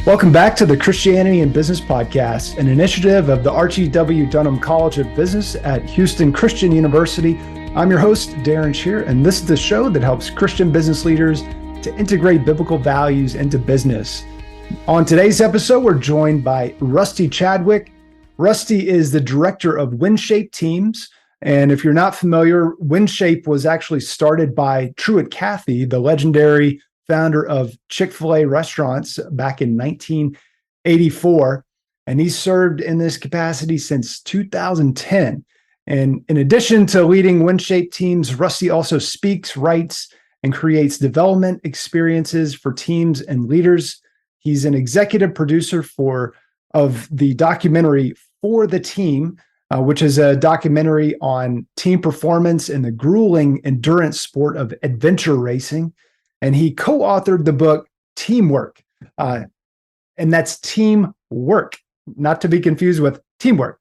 Welcome back to the Christianity and Business Podcast, an initiative of the Archie W. Dunham College of Business at Houston Christian University. I'm your host, Darren Shear, and this is the show that helps Christian business leaders to integrate biblical values into business. On today's episode, we're joined by Rusty Chadwick. Rusty is the director of WinShape Teams. And if you're not familiar, WinShape was actually started by Truett Cathy, the legendary founder of Chick-fil-A restaurants back in 1984. And he's served in this capacity since 2010. And in addition to leading WinShape Teams, Rusty also speaks, writes, and creates development experiences for teams and leaders. He's an executive producer of the documentary For the Team, which is a documentary on team performance in the grueling endurance sport of adventure racing. And he co-authored the book Teamwork, and that's teamwork, not to be confused with teamwork.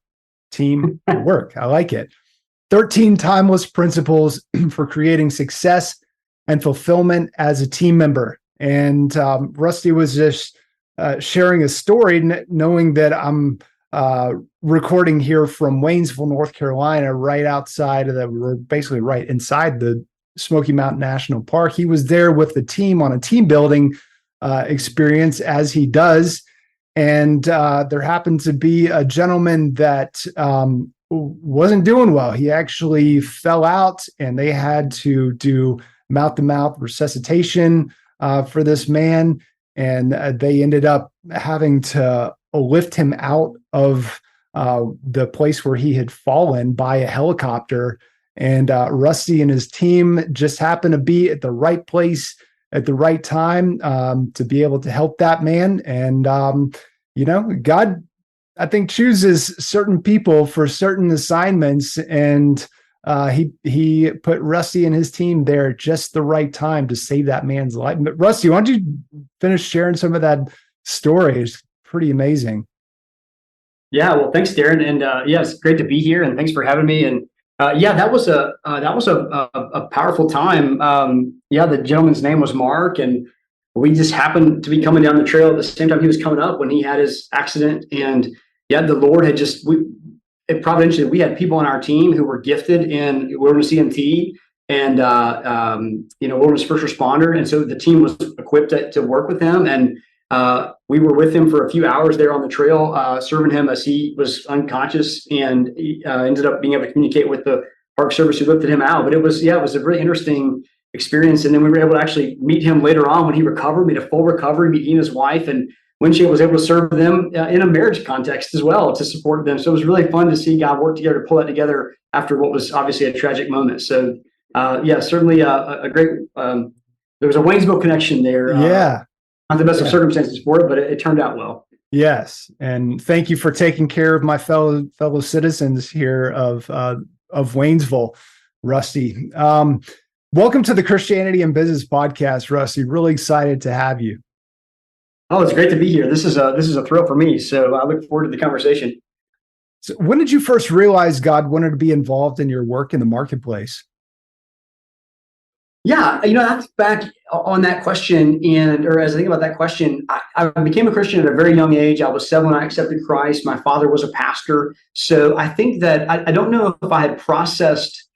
Teamwork, I like it. 13 timeless principles for creating success and fulfillment as a team member. And Rusty was just sharing a story, knowing that I'm recording here from Waynesville, North Carolina, right outside of we're basically right inside the Smoky Mountain National Park. He was there with the team on a team building experience, as he does. And there happened to be a gentleman that wasn't doing well. He actually fell out, and they had to do mouth-to-mouth resuscitation for this man. And they ended up having to lift him out of the place where he had fallen by a helicopter. And Rusty and his team just happened to be at the right place at the right time to be able to help that man. And, God, I think, chooses certain people for certain assignments. And he put Rusty and his team there at just the right time to save that man's life. But Rusty, why don't you finish sharing some of that story? It's pretty amazing. Yeah, well, thanks, Darren. And it's great to be here. And thanks for having me. And that was a powerful time. The gentleman's name was Mark, and we just happened to be coming down the trail at the same time he was coming up when he had his accident. And the Lord had providentially, we had people on our team who were gifted in wilderness EMT and wilderness first responder, and so the team was equipped to work with him. And we were with him for a few hours there on the trail, serving him as he was unconscious, and ended up being able to communicate with the Park Service who lifted him out. But it was a really interesting experience. And then we were able to actually meet him later on when he recovered, made a full recovery, meet he and his wife, and WinShape was able to serve them in a marriage context as well to support them. So it was really fun to see God work together to pull that together after what was obviously a tragic moment. So certainly a great, there was a Waynesville connection there. Not the best of circumstances for it, but it turned out well. Yes, and thank you for taking care of my fellow citizens here of Waynesville, Rusty. Welcome to the Christianity and Business Podcast, Rusty. Really excited to have you. Oh, it's great to be here. This is a thrill for me. So I look forward to the conversation. So when did you first realize God wanted to be involved in your work in the marketplace? Yeah, that's back on that question. Or as I think about that question, I became a Christian at a very young age. I was 7 when I accepted Christ. My father was a pastor. So I think that I don't know if I had processed,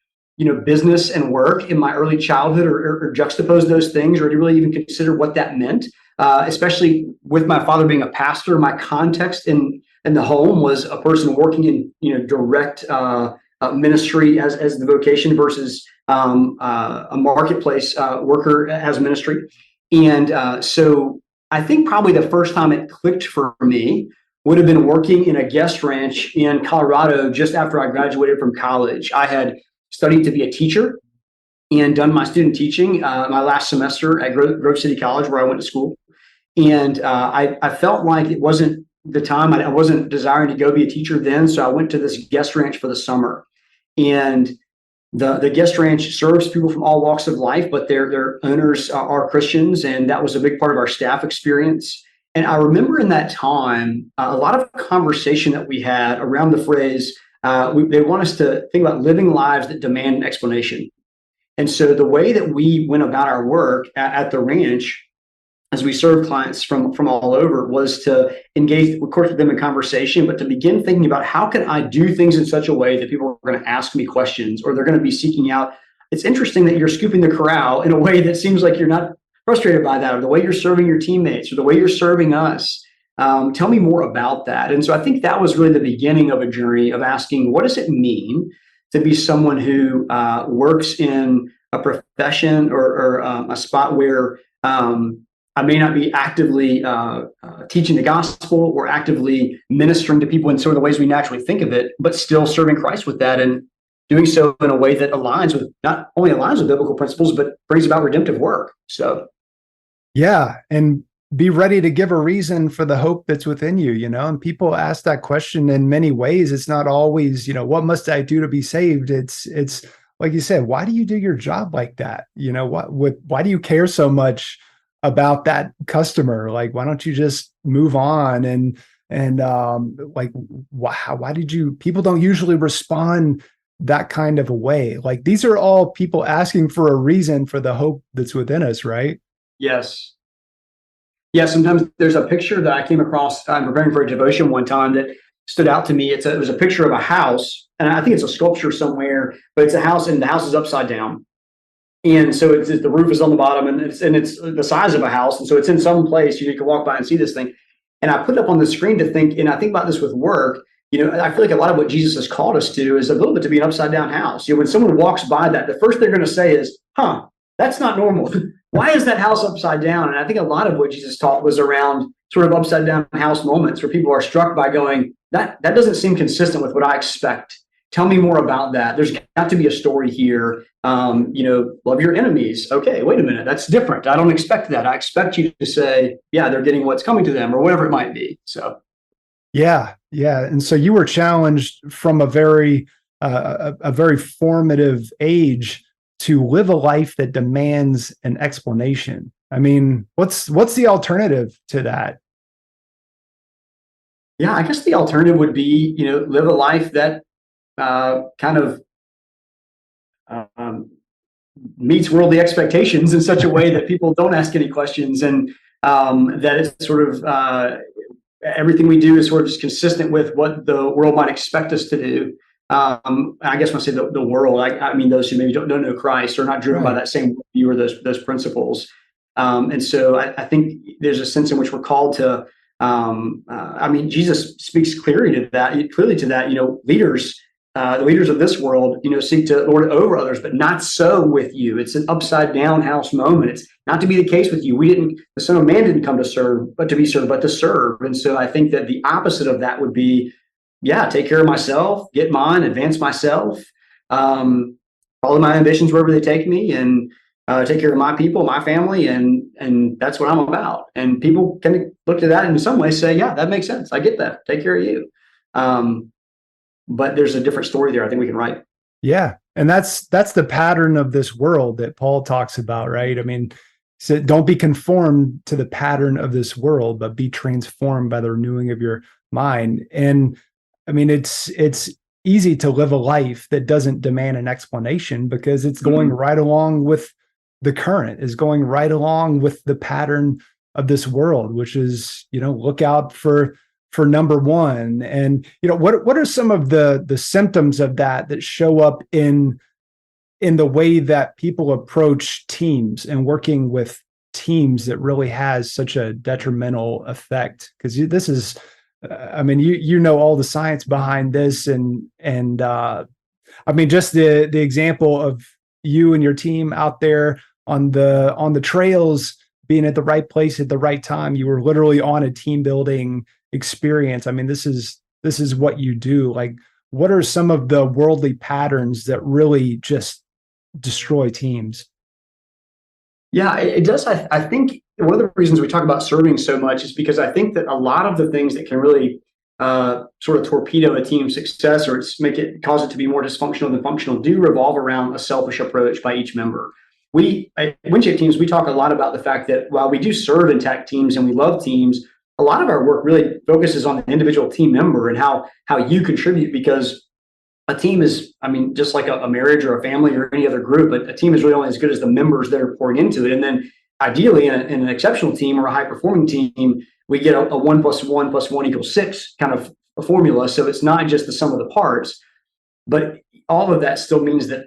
business and work in my early childhood or juxtaposed those things, or to really even consider what that meant, especially with my father being a pastor. My context in the home was a person working in, direct ministry as the vocation versus a marketplace worker as ministry. And so I think probably the first time it clicked for me would have been working in a guest ranch in Colorado just after I graduated from college. I had studied to be a teacher and done my student teaching my last semester at Grove City College, where I went to school. And I felt like it wasn't the time. I wasn't desiring to go be a teacher then. So I went to this guest ranch for the summer. And the guest ranch serves people from all walks of life, but their owners are Christians. And that was a big part of our staff experience. And I remember in that time, a lot of conversation that we had around the phrase, they want us to think about living lives that demand an explanation. And so the way that we went about our work at the ranch as we serve clients from all over, was to engage, of course, with them in conversation, but to begin thinking about how can I do things in such a way that people are going to ask me questions, or they're going to be seeking out. It's interesting that you're scooping the corral in a way that seems like you're not frustrated by that, or the way you're serving your teammates, or the way you're serving us. Tell me more about that. And so I think that was really the beginning of a journey of asking, what does it mean to be someone who works in a profession or a spot where I may not be actively teaching the gospel or actively ministering to people in sort of the ways we naturally think of it, but still serving Christ with that, and doing so in a way that not only aligns with biblical principles, but brings about redemptive work. So, yeah, and be ready to give a reason for the hope that's within you, and people ask that question in many ways. It's not always, what must I do to be saved? It's like you said, why do you do your job like that? Why do you care so much about that customer? Like, why don't you just move on? Why did you? People don't usually respond that kind of a way. Like, these are all people asking for a reason for the hope that's within us, right? Yes. Yeah, sometimes there's a picture that I came across. I'm preparing for a devotion one time that stood out to me. It was a picture of a house, and I think it's a sculpture somewhere, but it's a house, and the house is upside down. And so the roof is on the bottom, and it's the size of a house, and so it's in some place you can walk by and see this thing. And I put it up on the screen to think, and I think about this with work. I feel like a lot of what Jesus has called us to is a little bit to be an upside down house. When someone walks by that, the first they're going to say is, "Huh, that's not normal. Why is that house upside down?" And I think a lot of what Jesus taught was around sort of upside down house moments where people are struck by going, that doesn't seem consistent with what I expect. Tell me more about that. There's got to be a story here. Love your enemies. Okay, wait a minute. That's different. I don't expect that. I expect you to say, yeah, they're getting what's coming to them, or whatever it might be. So, yeah. And so you were challenged from a very formative age to live a life that demands an explanation. I mean, what's the alternative to that? Yeah, I guess the alternative would be, live a life that kind of meets worldly expectations in such a way that people don't ask any questions, and that it's sort of everything we do is sort of just consistent with what the world might expect us to do. I guess when I say the world, I mean those who maybe don't know Christ or not driven by that same view or those principles. And so I think there's a sense in which we're called to. Jesus speaks clearly to that. Leaders, the leaders of this world, seek to lord it over others, but not so with you. It's an upside down house moment. It's not to be the case with you. The Son of Man didn't come to serve, but to be served, but to serve. And so I think that the opposite of that would be, take care of myself, get mine, advance myself, follow my ambitions wherever they take me, and take care of my people, my family, and that's what I'm about. And people can look to that and in some ways say, yeah, that makes sense. I get that. Take care of you. But there's a different story there I think we can write. Yeah. And that's the pattern of this world that Paul talks about, right? I mean, so don't be conformed to the pattern of this world, but be transformed by the renewing of your mind. And I mean, it's easy to live a life that doesn't demand an explanation because it's going right along with the current, is going right along with the pattern of this world, which is, look out for number one. And, what are some of the symptoms of that show up in the way that people approach teams and working with teams that really has such a detrimental effect? Because this is, all the science behind this, and just the example of you and your team out there on the trails, being at the right place at the right time. You were literally on a team building experience. I mean, this is what you do. Like, what are some of the worldly patterns that really just destroy teams? Yeah, it does. I think one of the reasons we talk about serving so much is because I think that a lot of the things that can really sort of torpedo a team's success or cause it to be more dysfunctional than functional do revolve around a selfish approach by each member. At Windshape Teams, we talk a lot about the fact that while we do serve in tech teams and we love teams, a lot of our work really focuses on the individual team member and how you contribute, because a team is, just like a marriage or a family or any other group, but a team is really only as good as the members that are pouring into it. And then ideally in an exceptional team or a high performing team, we get a 1+1+1=6 kind of a formula. So it's not just the sum of the parts, but all of that still means that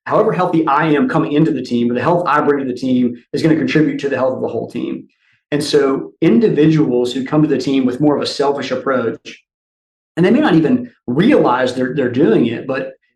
however healthy I am coming into the team, or the health I bring to the team is going to contribute to the health of the whole team. And so individuals who come to the team with more of a selfish approach, and they may not even realize they're doing it,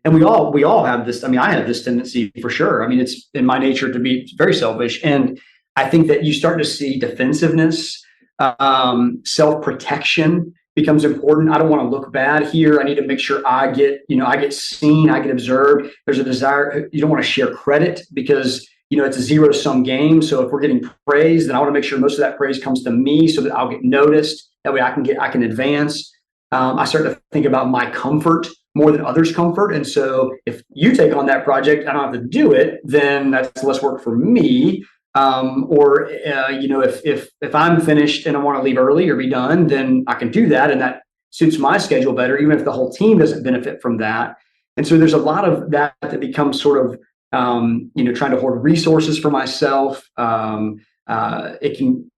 and we all have this. I mean, I have this tendency for sure. I mean, it's in my nature to be very selfish. And I think that you start to see defensiveness, self-protection becomes important. I don't want to look bad here. I need to make sure I get seen, I get observed. There's a desire. You don't want to share credit because, it's a zero-sum game. So if we're getting praise, then I want to make sure most of that praise comes to me so that I'll get noticed. That way I can advance. I start to think about my comfort more than others' comfort. And so if you take on that project, I don't have to do it, then that's less work for me. If I'm finished and I want to leave early or be done, then I can do that. And that suits my schedule better, even if the whole team doesn't benefit from that. And so there's a lot of that becomes sort of, trying to hoard resources for myself. It can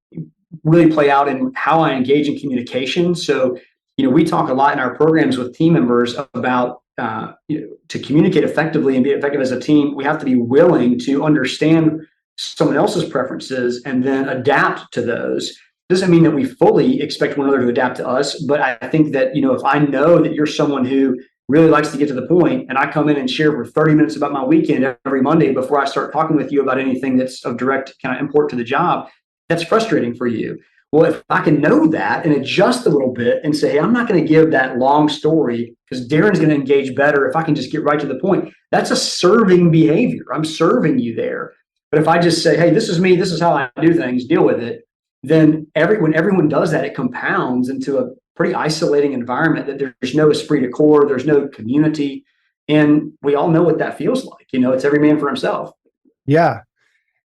really play out in how I engage in communication. So, we talk a lot in our programs with team members about, to communicate effectively and be effective as a team, we have to be willing to understand someone else's preferences and then adapt to those. Doesn't mean that we fully expect one another to adapt to us, but I think that, if I know that you're someone who really likes to get to the point, and I come in and share for 30 minutes about my weekend every Monday before I start talking with you about anything that's of direct kind of import to the job, that's frustrating for you. Well, if I can know that and adjust a little bit and say, hey, I'm not going to give that long story because Darren's going to engage better if I can just get right to the point. That's a serving behavior. I'm serving you there. But if I just say, hey, this is me, this is how I do things, deal with it, then when everyone does that, it compounds into a pretty isolating environment that there's no esprit de corps, there's no community. And we all know what that feels like. It's every man for himself. Yeah.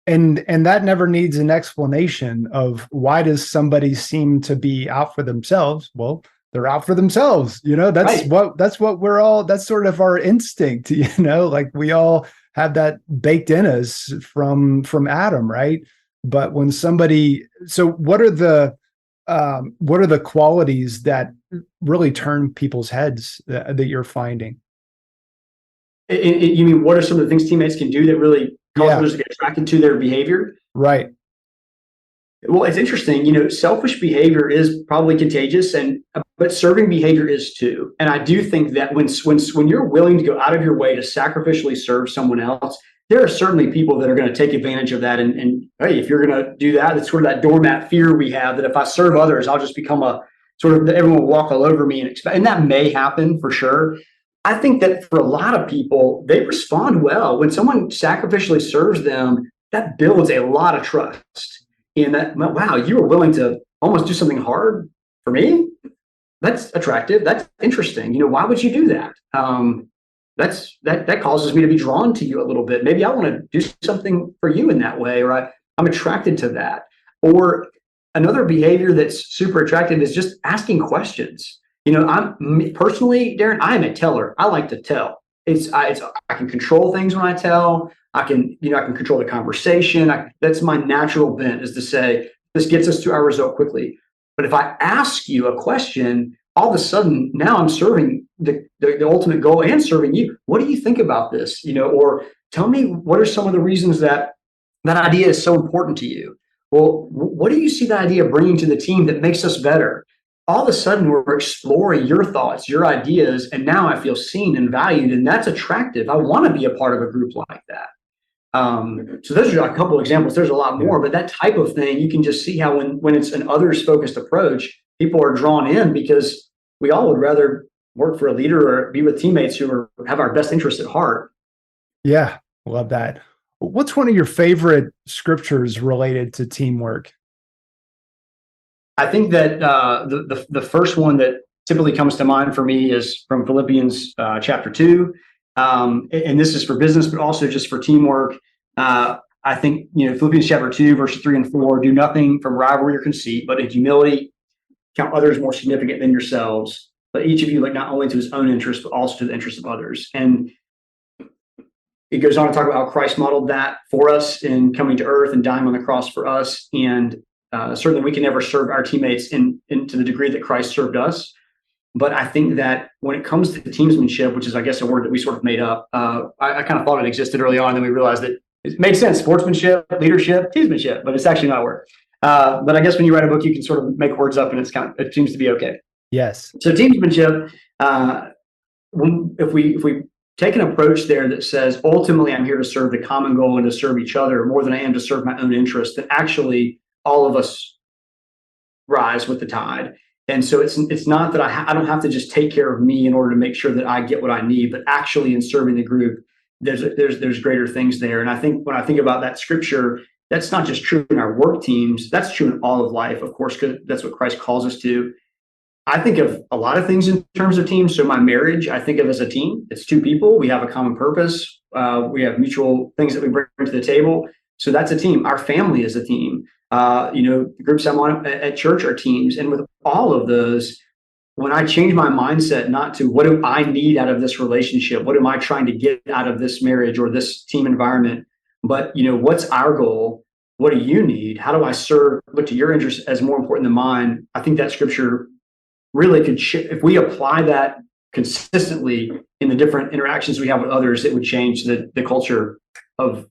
And that never needs an explanation of why does somebody seem to be out for themselves? Well, they're out for themselves. That's right. That's sort of our instinct, like we all have that baked in us from Adam, right? But when so what are the qualities that really turn people's heads that you're finding? You mean, what are some of the things teammates can do that really cause others to get attracted to their behavior? Right. Well, it's interesting. Selfish behavior is probably contagious, but serving behavior is too. And I do think that when you're willing to go out of your way to sacrificially serve someone else, there are certainly people that are going to take advantage of that. And hey, if you're going to do that, it's sort of that doormat fear we have that if I serve others, I'll just become a sort of, everyone will walk all over me and that may happen for sure. I think that for a lot of people, they respond well. When someone sacrificially serves them, that builds a lot of trust in that, wow, you were willing to almost do something hard for me? That's attractive. That's interesting. Why would you do that? That causes me to be drawn to you a little bit. Maybe I want to do something for you in that way, or I'm attracted to that. Or another behavior that's super attractive is just asking questions. Personally, Darren, I am a teller. I like to tell. I can control things when I tell. I can control the conversation. That's my natural bent, is to say, this gets us to our result quickly. But if I ask you a question, all of a sudden now I'm serving the ultimate goal and serving you. What do you think about this? Or tell me, what are some of the reasons that idea is so important to you? Well, what do you see that idea bringing to the team that makes us better? All of a sudden we're exploring your thoughts, your ideas, and now I feel seen and valued, and that's attractive. I want to be a part of a group like that. So those are a couple of examples. There's a lot more, but that type of thing, you can just see how when it's an others-focused approach, people are drawn in because we all would rather work for a leader or be with teammates who have our best interests at heart. Yeah, love that. What's one of your favorite scriptures related to teamwork? I think that the first one that typically comes to mind for me is from Philippians chapter 2. And this is for business, but also just for teamwork. I think, Philippians chapter 2, verses 3 and 4, do nothing from rivalry or conceit, but in humility count others more significant than yourselves. But each of you look not only to his own interest, but also to the interest of others. And it goes on to talk about how Christ modeled that for us in coming to earth and dying on the cross for us. And certainly we can never serve our teammates to the degree that Christ served us. But I think that when it comes to teamsmanship, which is, I guess, a word that we sort of made up, I kind of thought it existed early on. And then we realized that it made sense: sportsmanship, leadership, teamsmanship, but it's actually not a word. But I guess when you write a book, you can sort of make words up, and it seems to be okay. Yes. So teamsmanship, if we take an approach there that says, ultimately, I'm here to serve the common goal and to serve each other more than I am to serve my own interest, then actually all of us rise with the tide. And so it's not that I don't have to just take care of me in order to make sure that I get what I need, but actually in serving the group, there's greater things there. And I think when I think about that scripture, that's not just true in our work teams. That's true in all of life, of course, because that's what Christ calls us to. I think of a lot of things in terms of teams. So my marriage, I think of as a team. It's two people. We have a common purpose. We have mutual things that we bring to the table. So that's a team. Our family is a team. The groups I'm on at church are teams. And with all of those, when I change my mindset, not to what do I need out of this relationship? What am I trying to get out of this marriage or this team environment? But, what's our goal? What do you need? How do I serve? Look to your interests as more important than mine. I think that scripture really could if we apply that consistently in the different interactions we have with others, it would change the culture of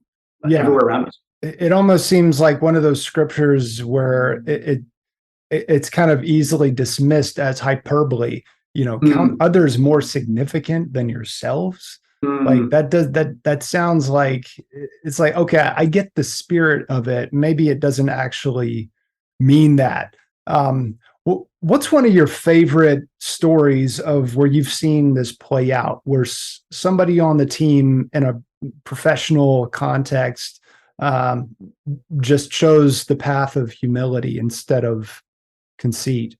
everywhere around us. It almost seems like one of those scriptures where it's kind of easily dismissed as hyperbole. Count others more significant than yourselves. Like that sounds like it's like, okay, I get the spirit of it. Maybe it doesn't actually mean that. What's one of your favorite stories of where you've seen this play out, where somebody on the team in a professional context just chose the path of humility instead of conceit?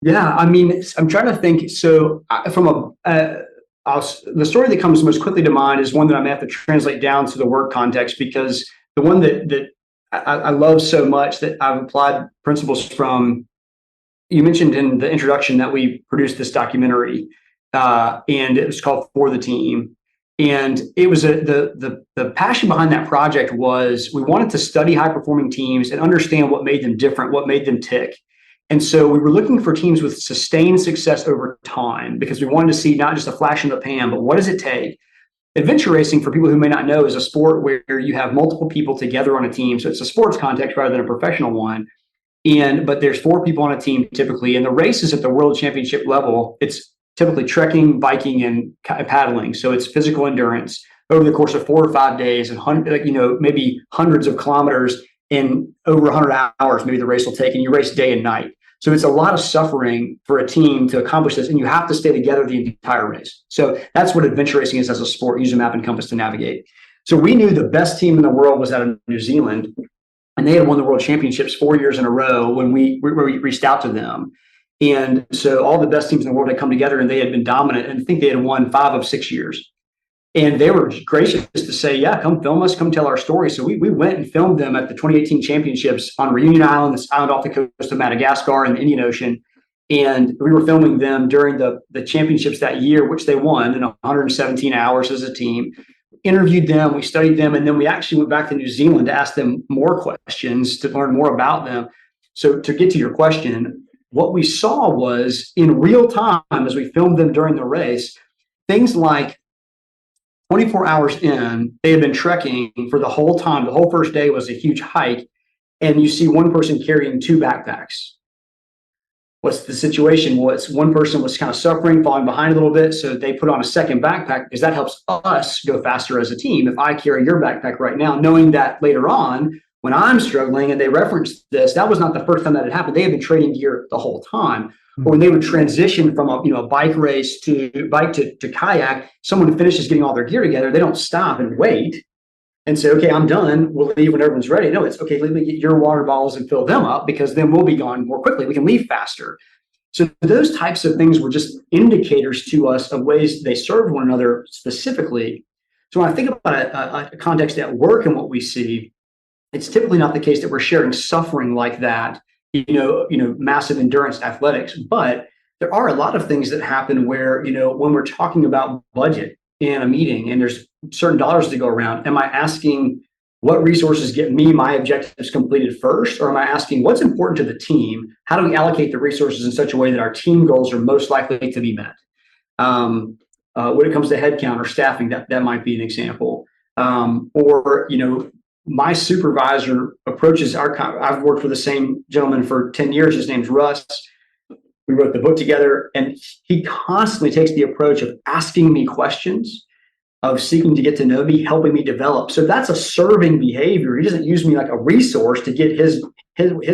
Yeah, I mean, I'm trying to think. So from the story that comes most quickly to mind is one that I may have to translate down to the work context, because the one that I love so much that I've applied principles from. You mentioned in the introduction that we produced this documentary, and it was called For the Team. And it was the passion behind that project was we wanted to study high performing teams and understand what made them different, what made them tick. And so we were looking for teams with sustained success over time, because we wanted to see not just a flash in the pan, but what does it take? Adventure racing, for people who may not know, is a sport where you have multiple people together on a team. So it's a sports context rather than a professional one. But there's 4 people on a team typically, and the race is at the world championship level. It's typically trekking, biking, and paddling. So it's physical endurance over the course of 4 or 5 days, and maybe hundreds of kilometers in over 100 hours. Maybe the race will take, and you race day and night. So it's a lot of suffering for a team to accomplish this, and you have to stay together the entire race. So that's what adventure racing is as a sport. Use a map and compass to navigate. So we knew the best team in the world was out of New Zealand, and they had won the world championships 4 years in a row when we reached out to them. And so all the best teams in the world had come together, and they had been dominant, and I think they had won 5 of 6 years. And they were gracious to say, yeah, come film us, come tell our story. So we went and filmed them at the 2018 championships on Reunion Island, this island off the coast of Madagascar in the Indian Ocean. And we were filming them during the championships that year, which they won in 117 hours as a team. Interviewed them, we studied them, and then we actually went back to New Zealand to ask them more questions to learn more about them. So to get to your question, what we saw was in real time as we filmed them during the race, things like 24 hours in, they had been trekking for the whole time. The whole first day was a huge hike, and you see one person carrying 2 backpacks. What's the situation? Well, one person was kind of suffering, falling behind a little bit, so they put on a second backpack because that helps us go faster as a team. If I carry your backpack right now, knowing that later on, when I'm struggling, and they referenced this, that was not the first time that had happened. They had been trading gear the whole time. Or when they would transition from a bike race to kayak, someone who finishes getting all their gear together, they don't stop and wait and say, okay, I'm done. We'll leave when everyone's ready. No, it's okay. Let me get your water bottles and fill them up, because then we'll be gone more quickly. We can leave faster. So those types of things were just indicators to us of ways they serve one another specifically. So when I think about a context at work and what we see, it's typically not the case that we're sharing suffering like that, massive endurance athletics. But there are a lot of things that happen where, when we're talking about budget, in a meeting and there's certain dollars to go around, am I asking what resources get me my objectives completed first? Or am I asking what's important to the team? How do we allocate the resources in such a way that our team goals are most likely to be met? When it comes to headcount or staffing, that might be an example. Or, my supervisor approaches I've worked with the same gentleman for 10 years. His name's Russ. We wrote the book together, and he constantly takes the approach of asking me questions, of seeking to get to know me, helping me develop. So that's a serving behavior. He doesn't use me like a resource to get his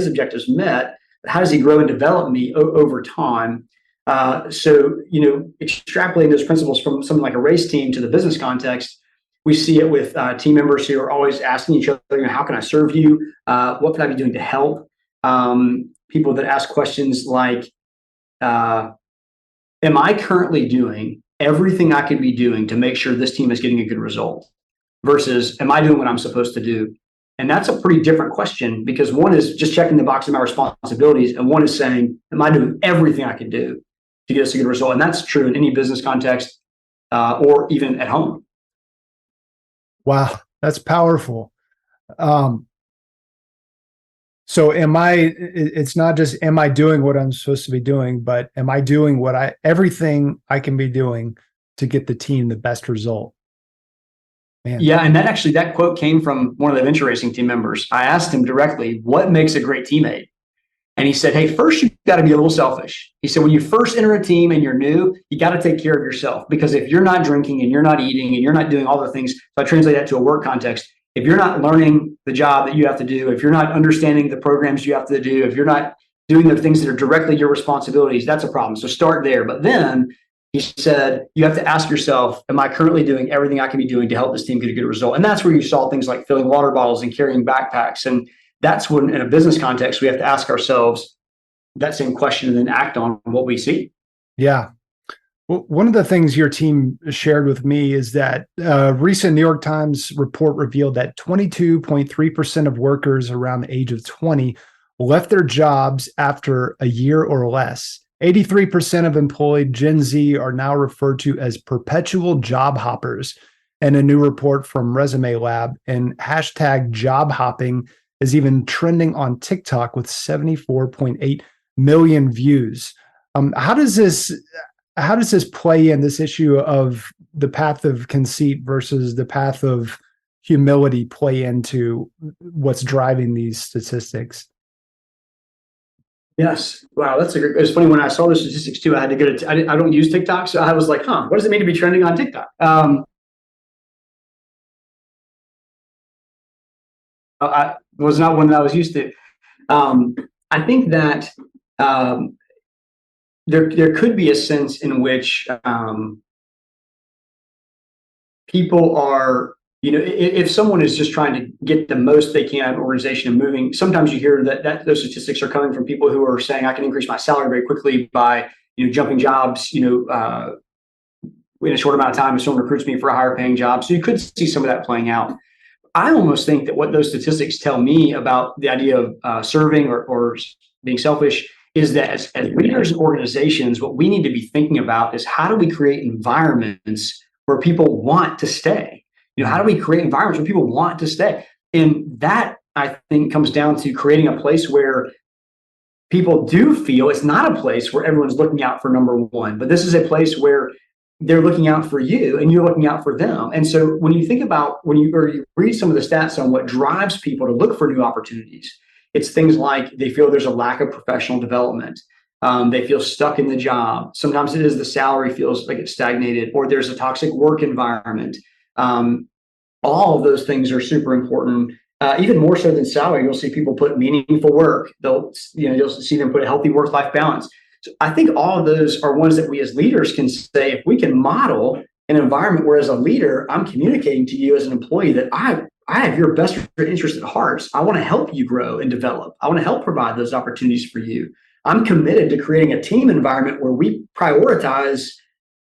objectives met. But how does he grow and develop me over time? So, extrapolating those principles from something like a race team to the business context, we see it with team members who are always asking each other, how can I serve you? What can I be doing to help? People that ask questions like, am I currently doing everything I could be doing to make sure this team is getting a good result? Versus, am I doing what I'm supposed to do? And that's a pretty different question, because one is just checking the box of my responsibilities, and one is saying, am I doing everything I can do to get us a good result? And that's true in any business context or even at home. Wow, that's powerful. So it's not just, am I doing what I'm supposed to be doing, but am I doing everything I can be doing to get the team the best result? Man. Yeah. And that quote came from one of the venture racing team members. I asked him directly, what makes a great teammate? And he said, hey, first you've got to be a little selfish. He said, when you first enter a team and you're new, you got to take care of yourself, because if you're not drinking and you're not eating and you're not doing all the things, so I translate that to a work context. If you're not learning the job that you have to do, if you're not understanding the programs you have to do, if you're not doing the things that are directly your responsibilities, that's a problem. So start there. But then he said, you have to ask yourself, am I currently doing everything I can be doing to help this team get a good result? And that's where you saw things like filling water bottles and carrying backpacks. And that's when, in a business context, we have to ask ourselves that same question and then act on what we see. Yeah. Well, one of the things your team shared with me is that a recent New York Times report revealed that 22.3% of workers around the age of 20 left their jobs after a year or less. 83% of employed Gen Z are now referred to as perpetual job hoppers. And a new report from Resume Lab, and hashtag job hopping is even trending on TikTok with 74.8 million views. How does this play in, this issue of the path of conceit versus the path of humility, play into what's driving these statistics? Yes. Wow. It's funny, when I saw the statistics too, I had to get it. I don't use TikTok. So I was like, what does it mean to be trending on TikTok? I was not one that I was used to. I think that there could be a sense in which people are, if someone is just trying to get the most they can out of an organization and moving, sometimes you hear that those statistics are coming from people who are saying, I can increase my salary very quickly by jumping jobs, in a short amount of time if someone recruits me for a higher paying job. So you could see some of that playing out. I almost think that what those statistics tell me about the idea of serving or being selfish is that as leaders and organizations, what we need to be thinking about is, how do we create environments where people want to stay? How do we create environments where people want to stay? And that, I think, comes down to creating a place where people do feel it's not a place where everyone's looking out for number one, but this is a place where they're looking out for you and you're looking out for them. And so when you think about, you read some of the stats on what drives people to look for new opportunities, it's things like they feel there's a lack of professional development. They feel stuck in the job. Sometimes it is the salary feels like it's stagnated, or there's a toxic work environment. All of those things are super important. Even more so than salary, you'll see people put meaningful work. You'll see them put a healthy work-life balance. So I think all of those are ones that we as leaders can say, if we can model an environment where, as a leader, I'm communicating to you as an employee that I have your best interest at heart. I want to help you grow and develop. I want to help provide those opportunities for you. I'm committed to creating a team environment where we prioritize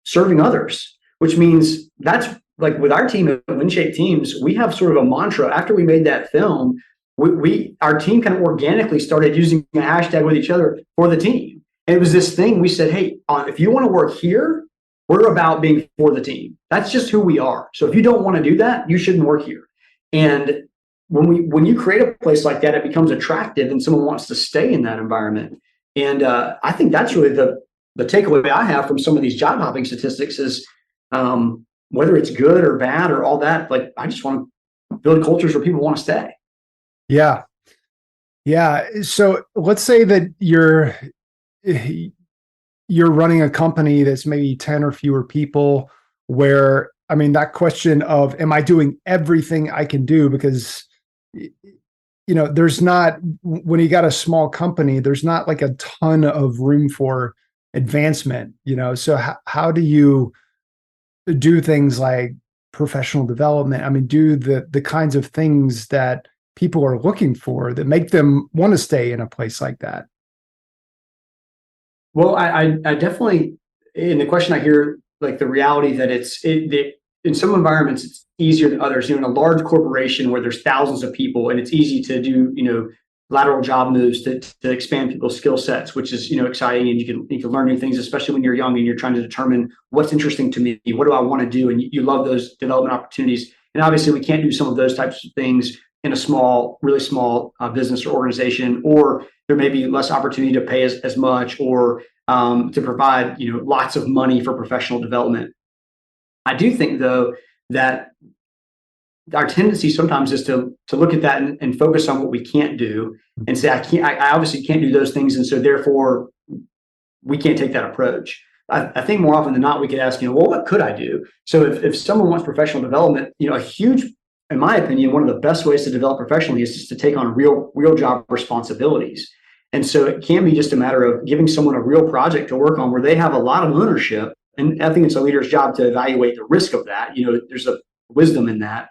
serving others, which means that's like with our team at WinShape Teams, we have sort of a mantra. After we made that film, our team kind of organically started using a hashtag with each other for the team. And it was this thing we said, hey, if you want to work here, we're about being for the team. That's just who we are. So if you don't want to do that, you shouldn't work here. And when you create a place like that, it becomes attractive and someone wants to stay in that environment. And I think that's really the takeaway I have from some of these job hopping statistics is whether it's good or bad or all that, like I just want to build cultures where people want to stay. Yeah. Yeah. So let's say that you're running a company that's maybe 10 or fewer people where, I mean, that question of, am I doing everything I can do? Because, there's not, when you got a small company, there's not like a ton of room for advancement, so how do you do things like professional development? I mean, do the kinds of things that people are looking for that make them want to stay in a place like that? Well, I definitely, in the question I hear, like the reality that in some environments, it's easier than others. In a large corporation where there's thousands of people and it's easy to do, lateral job moves to expand people's skill sets, which is, exciting. And you can learn new things, especially when you're young and you're trying to determine what's interesting to me. What do I want to do? And you love those development opportunities. And obviously we can't do some of those types of things in a really small business or organization, or there may be less opportunity to pay as much or to provide, lots of money for professional development. I do think, though, that our tendency sometimes is to look at that and focus on what we can't do and say, I obviously can't do those things. And so therefore we can't take that approach. I think more often than not, we could ask, well, what could I do? So if someone wants professional development, a huge, in my opinion, one of the best ways to develop professionally is just to take on real job responsibilities. And so it can be just a matter of giving someone a real project to work on where they have a lot of ownership. And I think it's a leader's job to evaluate the risk of that. There's a wisdom in that.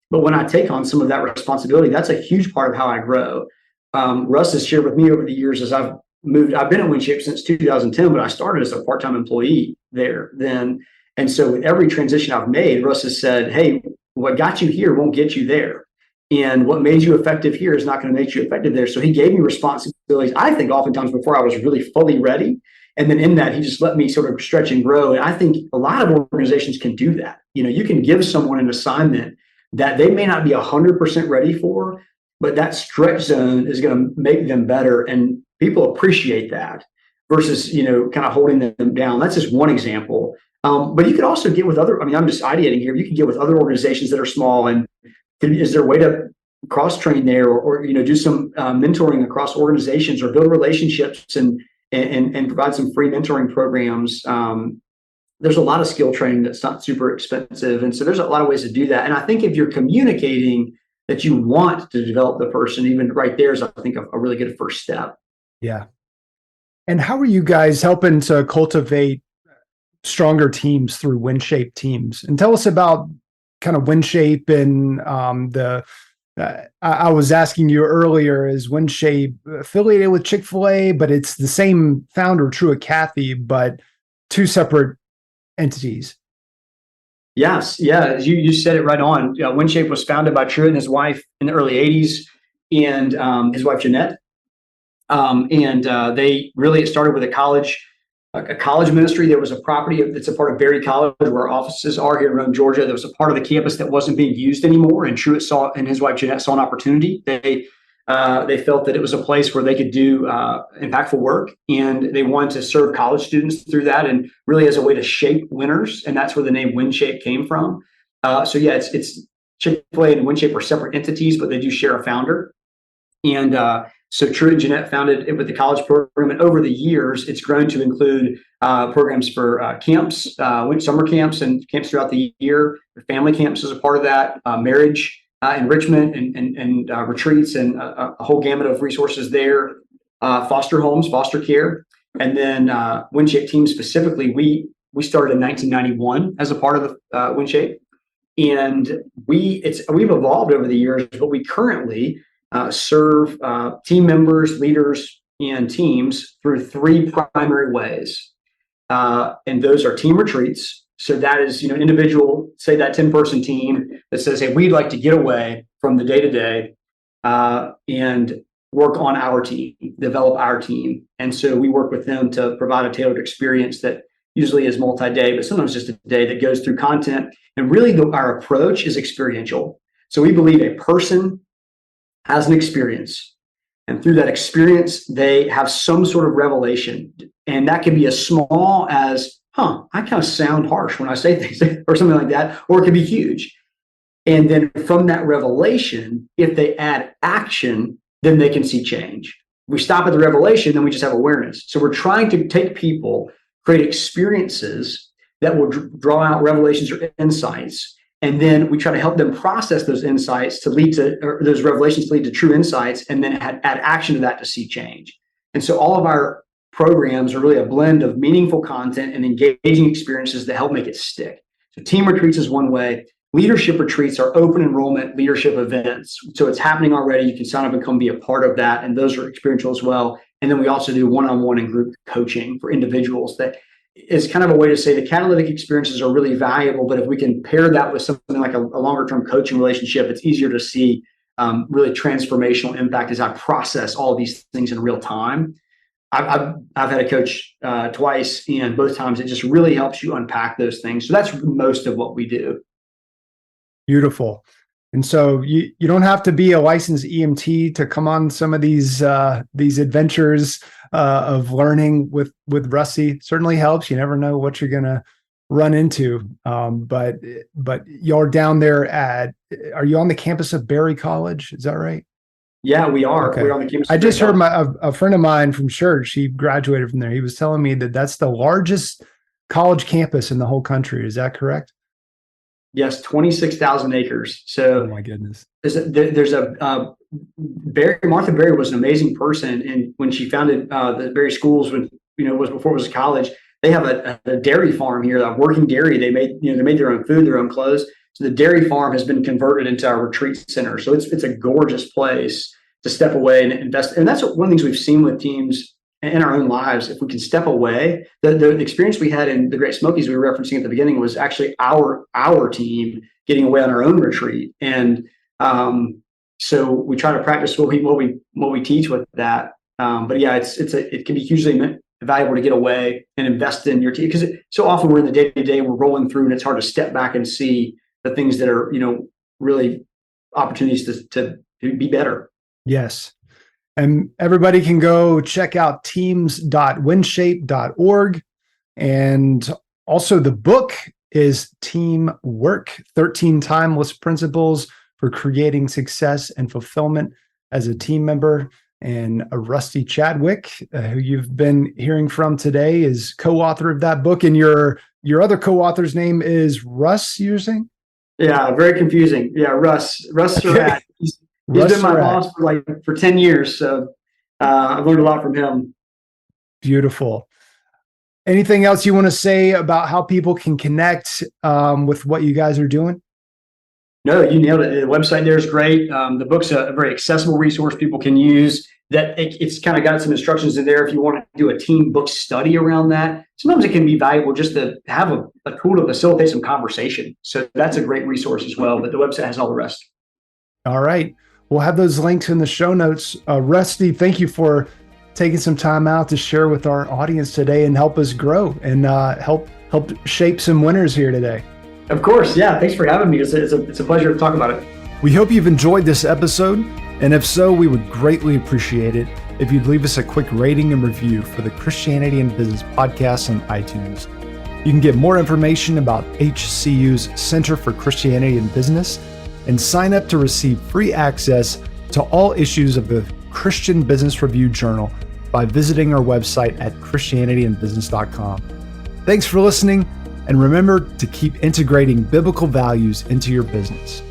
But when I take on some of that responsibility, that's a huge part of how I grow. Russ has shared with me over the years as I've been at WinShape since 2010, but I started as a part-time employee there then. And so with every transition I've made, Russ has said, hey, what got you here won't get you there. And what made you effective here is not going to make you effective there. So he gave me responsibilities, I think oftentimes before I was really fully ready. And then in that, he just let me sort of stretch and grow. And I think a lot of organizations can do that. You can give someone an assignment that they may not be 100% ready for, but that stretch zone is going to make them better. And people appreciate that versus, kind of holding them down. That's just one example. But you could also get with other, I'm just ideating here. You can get with other organizations that are small, and is there a way to cross train there or do some mentoring across organizations or build relationships and provide some free mentoring programs. There's a lot of skill training that's not super expensive. And so there's a lot of ways to do that. And I think if you're communicating that you want to develop the person, even right there is, I think, a really good first step. Yeah. And how are you guys helping to cultivate stronger teams through WinShape teams? And tell us about kind of WinShape and I was asking you earlier, is WinShape affiliated with Chick-fil-A, but it's the same founder, Truett Cathy, but two separate entities? Yes. Yeah. You said it right on. WinShape was founded by Truett and his wife in the early 80s and his wife, Jeanette. It started with a college ministry. There was a property that's a part of Berry College where our offices are here in Rome, Georgia. There was a part of the campus that wasn't being used anymore, and Truett and his wife Jeanette saw an opportunity. They felt that it was a place where they could do impactful work, and they wanted to serve college students through that, and really as a way to shape winners. And that's where the name WinShape came from. It's Chick-fil-A and WinShape are separate entities, but they do share a founder. And so Truett and Jeanette founded it with the college program, and over the years, it's grown to include programs for camps, summer camps, and camps throughout the year. Family camps is a part of that, marriage enrichment and retreats, and a whole gamut of resources there. Foster homes, foster care, and then WinShape team specifically. We started in 1991 as a part of the WinShape, and we've evolved over the years, but we currently serve team members, leaders, and teams through three primary ways. And those are team retreats. So that is, individual, say that 10-person team that says, hey, we'd like to get away from the day-to-day and work on our team, develop our team. And so we work with them to provide a tailored experience that, usually is multi-day, but sometimes just a day that goes through content. And really our approach is experiential. So we believe a person has an experience, and through that experience, they have some sort of revelation. And that can be as small as, I kind of sound harsh when I say things or something like that, or it can be huge. And then from that revelation, if they add action, then they can see change. If we stop at the revelation, then we just have awareness. So we're trying to take people, create experiences that will draw out revelations or insights. And then we try to help them process those insights to lead to, or those revelations to lead to true insights, and then add action to that to see change. And so all of our programs are really a blend of meaningful content and engaging experiences that help make it stick. So team retreats is one way. Leadership retreats are open enrollment leadership events. So it's happening already. You can sign up and come be a part of that. And those are experiential as well. And then we also do one-on-one and group coaching for individuals. That is kind of a way to say the catalytic experiences are really valuable. But if we can pair that with something like a longer-term coaching relationship, it's easier to see really transformational impact as I process all of these things in real time. I've had a coach twice, and both times it just really helps you unpack those things. So that's most of what we do. Beautiful. And so you don't have to be a licensed EMT to come on some of these adventures of learning with Rusty. Certainly helps. You never know what you're going to run into. But you're down there are you on the campus of Berry College? Is that right? Yeah, we are. Okay. We're on the campus. I just heard a friend of mine from church. He graduated from there. He was telling me that that's the largest college campus in the whole country. Is that correct? Yes, 26,000 acres. So, oh my goodness, there's a Martha Berry was an amazing person, and when she founded the Berry Schools, when was before it was a college, they have a dairy farm here, a working dairy. They made their own food, their own clothes. So the dairy farm has been converted into our retreat center. So it's a gorgeous place to step away and invest. And that's one of the things we've seen with teams in our own lives. If we can step away, the experience we had in the Great Smokies we were referencing at the beginning was actually our team getting away on our own retreat. And so we try to practice what we teach with that. But yeah, it can be hugely valuable to get away and invest in your team, because so often we're in the day-to-day, we're rolling through, and it's hard to step back and see the things that are really opportunities to be better. Yes. And everybody can go check out teams.winshape.org. And also the book is Teamwork, 13 Timeless Principles for Creating Success and Fulfillment as a Team Member. And Rusty Chadwick, who you've been hearing from today, is co-author of that book. And your other co-author's name is Russ, you're saying? Yeah, very confusing. Yeah, Russ Surratt. He's been my boss for 10 years. So I've learned a lot from him. Beautiful. Anything else you want to say about how people can connect with what you guys are doing? No, you nailed it. The website there is great. The book's a very accessible resource people can use. It's kind of got some instructions in there if you want to do a team book study around that. Sometimes it can be valuable just to have a tool to facilitate some conversation. So that's a great resource as well. But the website has all the rest. All right. We'll have those links in the show notes. Rusty, thank you for taking some time out to share with our audience today and help us grow and help shape some winners here today. Of course. Yeah. Thanks for having me. It's a pleasure to talk about it. We hope you've enjoyed this episode. And if so, we would greatly appreciate it if you'd leave us a quick rating and review for the Christianity and Business podcast on iTunes. You can get more information about HCU's Center for Christianity and Business and sign up to receive free access to all issues of the Christian Business Review Journal by visiting our website at christianityandbusiness.com. Thanks for listening, and remember to keep integrating biblical values into your business.